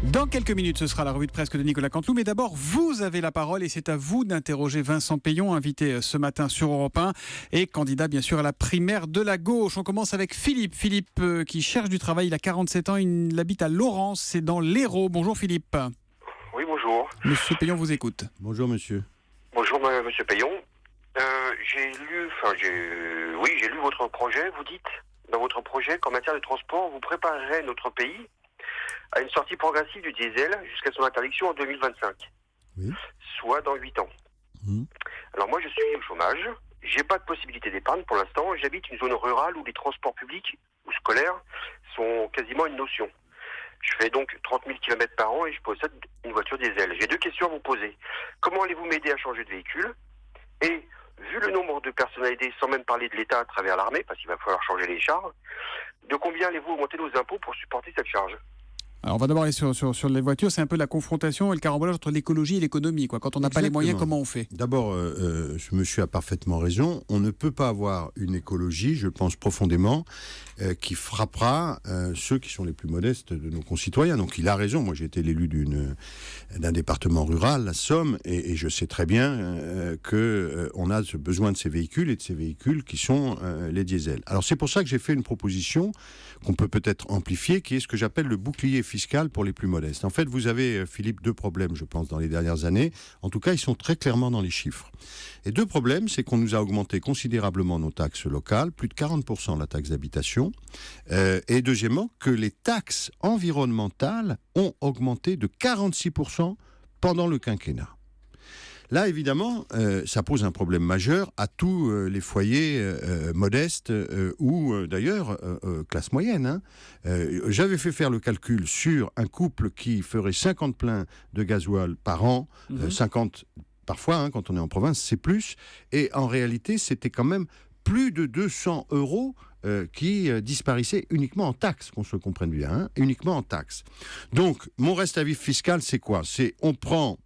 Dans quelques minutes, ce sera la revue de presse de Nicolas Canteloup. Mais d'abord, vous avez la parole et c'est à vous d'interroger Vincent Payon, invité ce matin sur Europe 1 et candidat bien sûr à la primaire de la gauche. On commence avec Philippe. Philippe qui cherche du travail, il a 47 ans, il habite à Laurens, c'est dans l'Hérault. Bonjour Philippe. Oui, bonjour. Monsieur Payon vous écoute. Bonjour monsieur. Bonjour monsieur Payon. J'ai lu votre projet. Vous dites dans votre projet qu'en matière de transport, vous préparerez notre pays à une sortie progressive du diesel jusqu'à son interdiction en 2025. Oui. Soit dans 8 ans. Alors moi je suis au chômage, j'ai pas de possibilité d'épargne pour l'instant, j'habite une zone rurale où les transports publics ou scolaires sont quasiment une notion. Je fais donc 30 000 km par an et je possède une voiture diesel. J'ai deux questions à vous poser. Comment allez-vous m'aider à changer de véhicule ? Et vu le nombre de personnalités, sans même parler de l'État à travers l'armée, parce qu'il va falloir changer les chars, de combien allez-vous augmenter nos impôts pour supporter cette charge ? Alors on va d'abord aller sur les voitures, c'est un peu la confrontation et le carambolage entre l'écologie et l'économie. Quand on n'a pas les moyens, comment on fait ? D'abord, ce monsieur a parfaitement raison. On ne peut pas avoir une écologie, je pense profondément, qui frappera ceux qui sont les plus modestes de nos concitoyens. Donc il a raison. Moi j'ai été l'élu d'un département rural, la Somme, et je sais très bien qu'on a besoin de ces véhicules et de ces véhicules qui sont les diesels. Alors c'est pour ça que j'ai fait une proposition qu'on peut peut-être amplifier, qui est ce que j'appelle le bouclier fiscal pour les plus modestes. En fait, vous avez, Philippe, deux problèmes, je pense, dans les dernières années. En tout cas, ils sont très clairement dans les chiffres. Et deux problèmes, c'est qu'on nous a augmenté considérablement nos taxes locales, plus de 40% la taxe d'habitation, et deuxièmement, que les taxes environnementales ont augmenté de 46% pendant le quinquennat. Là, évidemment, ça pose un problème majeur à tous les foyers modestes ou d'ailleurs classe moyenne. Hein. J'avais fait faire le calcul sur un couple qui ferait 50 pleins de gasoil par an, 50 parfois, hein, quand on est en province, c'est plus. Et en réalité, c'était quand même plus de 200 € qui disparaissaient uniquement en taxes, qu'on se comprenne bien, hein, uniquement en taxes. Donc, mon reste à vivre fiscal, c'est quoi ? C'est on prend...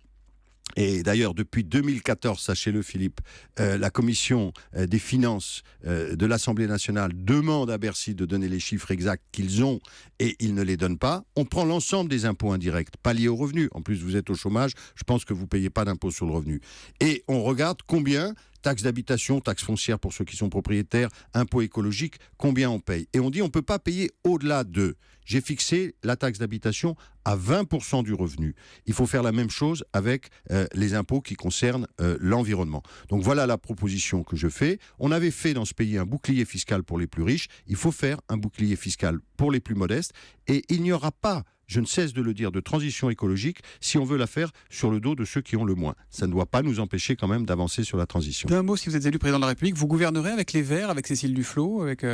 Et d'ailleurs, depuis 2014, sachez-le Philippe, la commission des finances de l'Assemblée nationale demande à Bercy de donner les chiffres exacts qu'ils ont et ils ne les donnent pas. On prend l'ensemble des impôts indirects, pas liés au revenu. En plus, vous êtes au chômage, je pense que vous ne payez pas d'impôt sur le revenu. Et on regarde combien... Taxe d'habitation, taxe foncière pour ceux qui sont propriétaires, impôt écologique, combien on paye. Et on dit on ne peut pas payer au-delà de. J'ai fixé la taxe d'habitation à 20% du revenu. Il faut faire la même chose avec les impôts qui concernent l'environnement. Donc voilà la proposition que je fais. On avait fait dans ce pays un bouclier fiscal pour les plus riches. Il faut faire un bouclier fiscal pour les plus modestes. Et il n'y aura pas, je ne cesse de le dire, de transition écologique si on veut la faire sur le dos de ceux qui ont le moins. Ça ne doit pas nous empêcher quand même d'avancer sur la transition. D'un mot, si vous êtes élu président de la République, vous gouvernerez avec les Verts, avec Cécile Duflot, avec...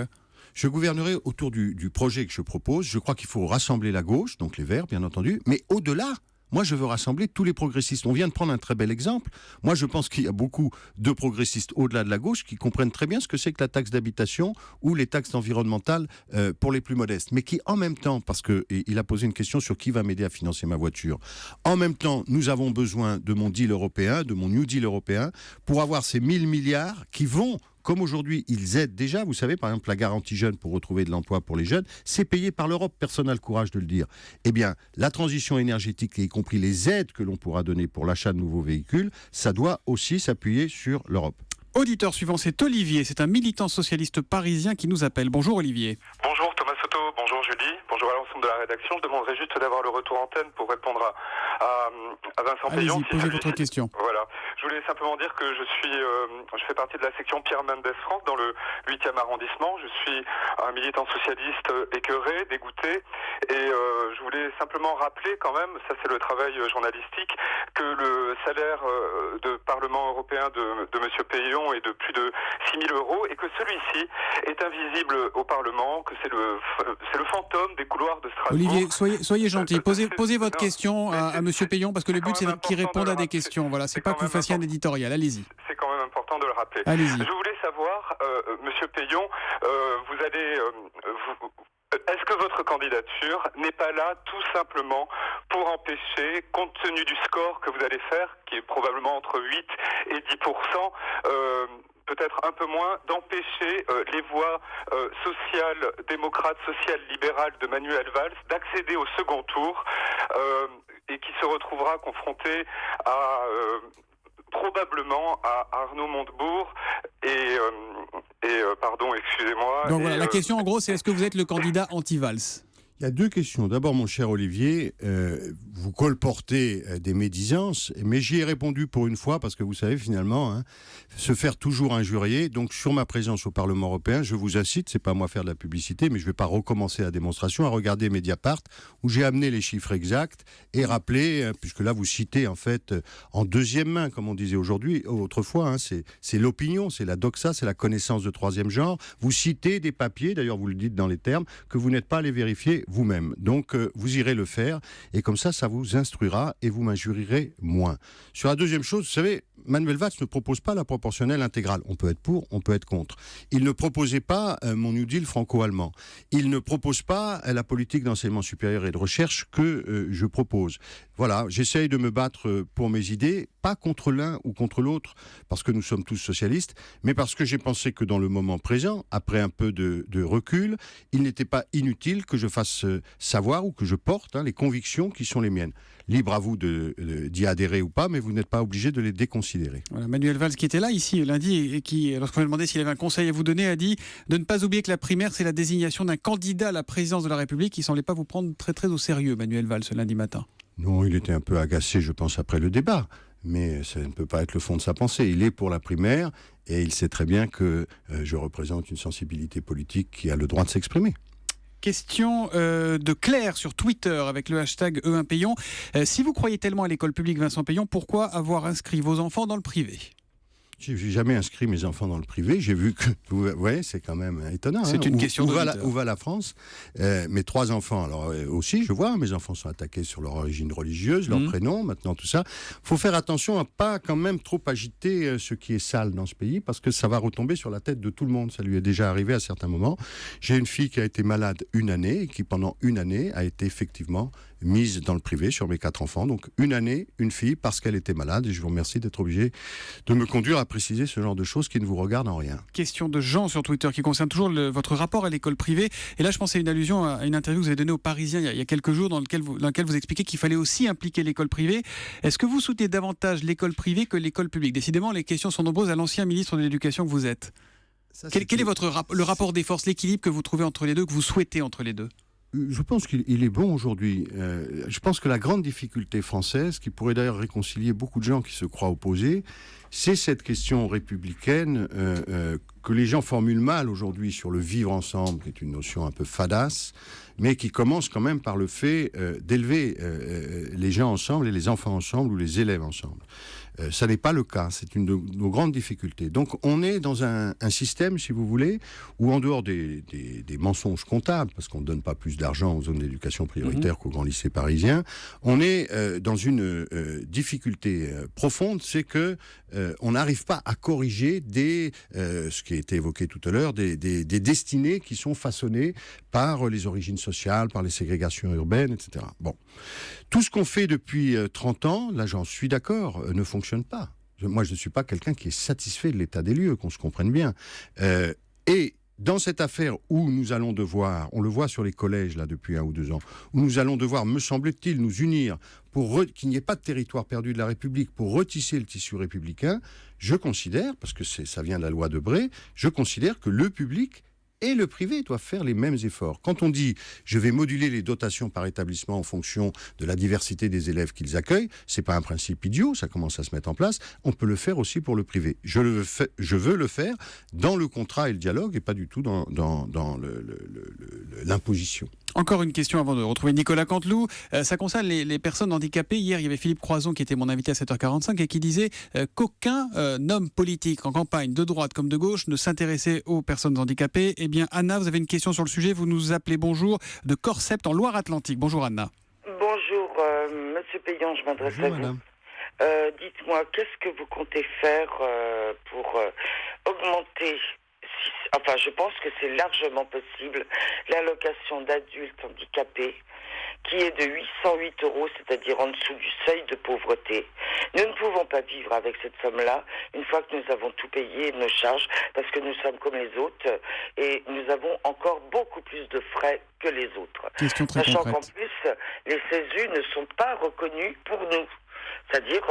Je gouvernerai autour du projet que je propose. Je crois qu'il faut rassembler la gauche, donc les Verts, bien entendu, mais au-delà, moi, je veux rassembler tous les progressistes. On vient de prendre un très bel exemple. Moi, je pense qu'il y a beaucoup de progressistes au-delà de la gauche qui comprennent très bien ce que c'est que la taxe d'habitation ou les taxes environnementales pour les plus modestes. Mais qui, en même temps, parce qu'il a posé une question sur qui va m'aider à financer ma voiture. En même temps, nous avons besoin de mon deal européen, de mon New Deal européen, pour avoir ces 1000 milliards qui vont... Comme aujourd'hui, ils aident déjà, vous savez, par exemple, la garantie jeune pour retrouver de l'emploi pour les jeunes, c'est payé par l'Europe, personne n'a le courage de le dire. Eh bien, la transition énergétique, y compris les aides que l'on pourra donner pour l'achat de nouveaux véhicules, ça doit aussi s'appuyer sur l'Europe. Auditeur suivant, c'est Olivier, c'est un militant socialiste parisien qui nous appelle. Bonjour Olivier. Bonjour Thomas Soto, bonjour Julie, bonjour à l'ensemble de la rédaction. Je demanderais juste d'avoir le retour antenne pour répondre à Vincent Payon. Allez-y, posez votre question. Voilà, je voulais simplement dire que je fais partie de la section Pierre Mendès France dans le 8e arrondissement. Je suis un militant socialiste écœuré, dégoûté, et je voulais simplement rappeler quand même, ça c'est le travail journalistique, que le salaire de Parlement européen de Monsieur Payon est de plus de 6 000 € et que celui-ci est invisible au Parlement, que c'est le fantôme des couloirs de Strasbourg. Olivier, soyez gentil, posez votre question à Monsieur Payon, parce que le but c'est qu'il réponde à des questions. Voilà, c'est pas que vous fassiez un éditorial, allez-y. C'est quand même important de le rappeler. Allez-y. Je voulais savoir, Monsieur Payon, est-ce que votre candidature n'est pas là tout simplement pour empêcher, compte tenu du score que vous allez faire, qui est probablement entre 8 et 10%, peut-être un peu moins, d'empêcher les voix sociales, démocrates, sociales, libérales de Manuel Valls d'accéder au second tour et qui se retrouvera confronté à probablement à Arnaud Montebourg et pardon, excusez-moi. Donc voilà, la question en gros, c'est est-ce que vous êtes le candidat anti-Valls ? Il y a deux questions. D'abord, mon cher Olivier, vous colportez des médisances, mais j'y ai répondu pour une fois, parce que vous savez, finalement, hein, se faire toujours injurier. Donc, sur ma présence au Parlement européen, je vous incite, c'est pas moi faire de la publicité, mais je ne vais pas recommencer la démonstration, à regarder Mediapart, où j'ai amené les chiffres exacts et rappelé, puisque là, vous citez, en fait, en deuxième main, comme on disait autrefois, hein, c'est l'opinion, c'est la doxa, c'est la connaissance de troisième genre. Vous citez des papiers, d'ailleurs, vous le dites dans les termes, que vous n'êtes pas allé vérifier vous-même. Donc, vous irez le faire, et comme ça vous instruira et vous m'injurierez moins. Sur la deuxième chose, vous savez, Manuel Valls ne propose pas la proportionnelle intégrale. On peut être pour, on peut être contre. Il ne proposait pas mon New Deal franco-allemand. Il ne propose pas la politique d'enseignement supérieur et de recherche que je propose. Voilà, j'essaye de me battre pour mes idées, pas contre l'un ou contre l'autre, parce que nous sommes tous socialistes, mais parce que j'ai pensé que dans le moment présent, après un peu de recul, il n'était pas inutile que je fasse savoir ou que je porte les convictions qui sont les miennes. Libre à vous d'y adhérer ou pas, mais vous n'êtes pas obligé de les déconsidérer. Voilà, Manuel Valls qui était là ici lundi et qui, lorsqu'on lui a demandé s'il avait un conseil à vous donner, a dit de ne pas oublier que la primaire, c'est la désignation d'un candidat à la présidence de la République. Il ne semblait pas vous prendre très très au sérieux, Manuel Valls, ce lundi matin. Non, il était un peu agacé, je pense, après le débat. Mais ça ne peut pas être le fond de sa pensée. Il est pour la primaire et il sait très bien que je représente une sensibilité politique qui a le droit de s'exprimer. Question de Claire sur Twitter avec le hashtag E1Payon. Si vous croyez tellement à l'école publique Vincent Payon, pourquoi avoir inscrit vos enfants dans le privé ? Je n'ai jamais inscrit mes enfants dans le privé. J'ai vu que... Vous voyez, c'est quand même étonnant. C'est une question où va la France ? Mes 3 enfants, alors aussi, je vois, mes enfants sont attaqués sur leur origine religieuse, leur prénom, maintenant tout ça. Il faut faire attention à pas quand même trop agiter ce qui est sale dans ce pays, parce que ça va retomber sur la tête de tout le monde. Ça lui est déjà arrivé à certains moments. J'ai une fille qui a été malade une année, et qui pendant une année a été effectivement mise dans le privé sur mes 4 enfants. Donc une année, une fille, parce qu'elle était malade. Et je vous remercie d'être obligé de me conduire à préciser ce genre de choses qui ne vous regardent en rien. Question de Jean sur Twitter qui concerne toujours votre rapport à l'école privée. Et là, je pense à une allusion à une interview que vous avez donnée aux Parisiens il y a quelques jours dans laquelle vous expliquez qu'il fallait aussi impliquer l'école privée. Est-ce que vous soutenez davantage l'école privée que l'école publique ? Décidément, les questions sont nombreuses à l'ancien ministre de l'Éducation que vous êtes. Quel est le rapport des forces, l'équilibre que vous trouvez entre les deux, que vous souhaitez entre les deux ? Je pense qu'il est bon aujourd'hui. Je pense que la grande difficulté française, qui pourrait d'ailleurs réconcilier beaucoup de gens qui se croient opposés, c'est cette question républicaine que les gens formulent mal aujourd'hui sur le vivre ensemble, qui est une notion un peu fadasse, mais qui commence quand même par le fait d'élever les gens ensemble et les enfants ensemble ou les élèves ensemble. Ça n'est pas le cas, c'est une de nos grandes difficultés. Donc on est dans un système, si vous voulez, où en dehors des mensonges comptables, parce qu'on ne donne pas plus d'argent aux zones d'éducation prioritaire qu'aux grands lycées parisiens, on est dans une difficulté profonde, c'est que on n'arrive pas à corriger ce qui a été évoqué tout à l'heure, des destinées qui sont façonnées par les origines sociales, par les ségrégations urbaines, etc. Bon. Tout ce qu'on fait depuis 30 ans, là j'en suis d'accord, ne fonctionne pas. Moi je ne suis pas quelqu'un qui est satisfait de l'état des lieux, qu'on se comprenne bien. Et dans cette affaire où nous allons devoir, on le voit sur les collèges là depuis 1 ou 2 ans, où nous allons devoir, me semble-t-il, nous unir pour qu'il n'y ait pas de territoire perdu de la République, pour retisser le tissu républicain, je considère, parce que ça vient de la loi Debré, je considère que le public et le privé doivent faire les mêmes efforts. Quand on dit « je vais moduler les dotations par établissement en fonction de la diversité des élèves qu'ils accueillent », c'est pas un principe idiot, ça commence à se mettre en place, on peut le faire aussi pour le privé. Je veux le faire dans le contrat et le dialogue et pas du tout dans l'imposition. Encore une question avant de retrouver Nicolas Canteloup. Ça concerne les personnes handicapées. Hier, il y avait Philippe Croison qui était mon invité à 7h45 et qui disait qu'aucun homme politique en campagne, de droite comme de gauche, ne s'intéressait aux personnes handicapées. Eh bien, Anna, vous avez une question sur le sujet. Vous nous appelez bonjour de Corsept en Loire-Atlantique. Bonjour Anna. Bonjour Monsieur Payon, je m'adresse à vous. Madame. Dites-moi, qu'est-ce que vous comptez faire pour augmenter... Enfin, je pense que c'est largement possible l'allocation d'adultes handicapés, qui est de 808 €, c'est-à-dire en dessous du seuil de pauvreté. Nous ne pouvons pas vivre avec cette somme-là une fois que nous avons tout payé, nos charges, parce que nous sommes comme les autres et nous avons encore beaucoup plus de frais que les autres. Question très Sachant concrète. qu'en plus, les CESU ne sont pas reconnus pour nous. C'est-à-dire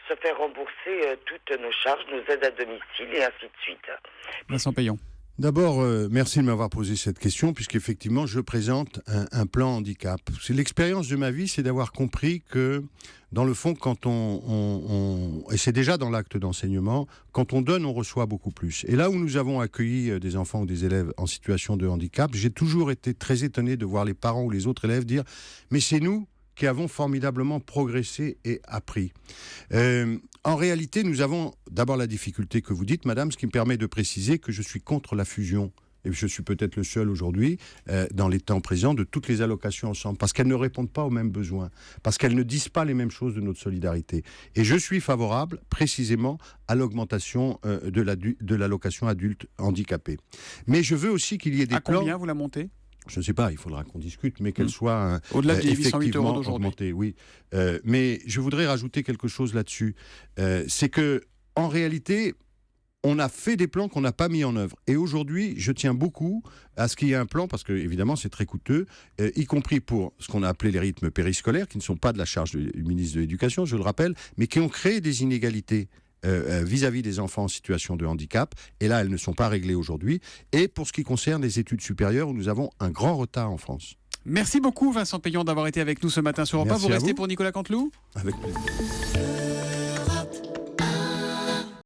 se faire rembourser toutes nos charges, nos aides à domicile et ainsi de suite. Vincent Payon. D'abord, merci de m'avoir posé cette question, puisqu'effectivement, je présente un plan handicap. C'est l'expérience de ma vie, c'est d'avoir compris que, dans le fond, quand et c'est déjà dans l'acte d'enseignement, quand on donne, on reçoit beaucoup plus. Et là où nous avons accueilli des enfants ou des élèves en situation de handicap, j'ai toujours été très étonné de voir les parents ou les autres élèves dire « mais c'est nous qui avons formidablement progressé et appris. » En réalité, nous avons d'abord la difficulté que vous dites, madame, ce qui me permet de préciser que je suis contre la fusion, et je suis peut-être le seul aujourd'hui, dans les temps présents, de toutes les allocations ensemble, parce qu'elles ne répondent pas aux mêmes besoins, parce qu'elles ne disent pas les mêmes choses de notre solidarité. Et je suis favorable, précisément, à l'augmentation de l'allocation adulte handicapé. Mais je veux aussi qu'il y ait des plans... À combien vous la montez ? Je ne sais pas, il faudra qu'on discute, mais qu'elle soit au-delà des 808 € d'aujourd'hui. augmentée, oui. Mais je voudrais rajouter quelque chose là-dessus. C'est que, en réalité, on a fait des plans qu'on n'a pas mis en œuvre. Et aujourd'hui, je tiens beaucoup à ce qu'il y ait un plan, parce que évidemment, c'est très coûteux, y compris pour ce qu'on a appelé les rythmes périscolaires, qui ne sont pas de la charge du ministre de l'Éducation, je le rappelle, mais qui ont créé des inégalités vis-à-vis des enfants en situation de handicap, et là elles ne sont pas réglées aujourd'hui, et pour ce qui concerne les études supérieures où nous avons un grand retard en France. Merci beaucoup Vincent Payon d'avoir été avec nous ce matin sur Europe 1. Vous restez pour Nicolas Canteloup ? Avec plaisir.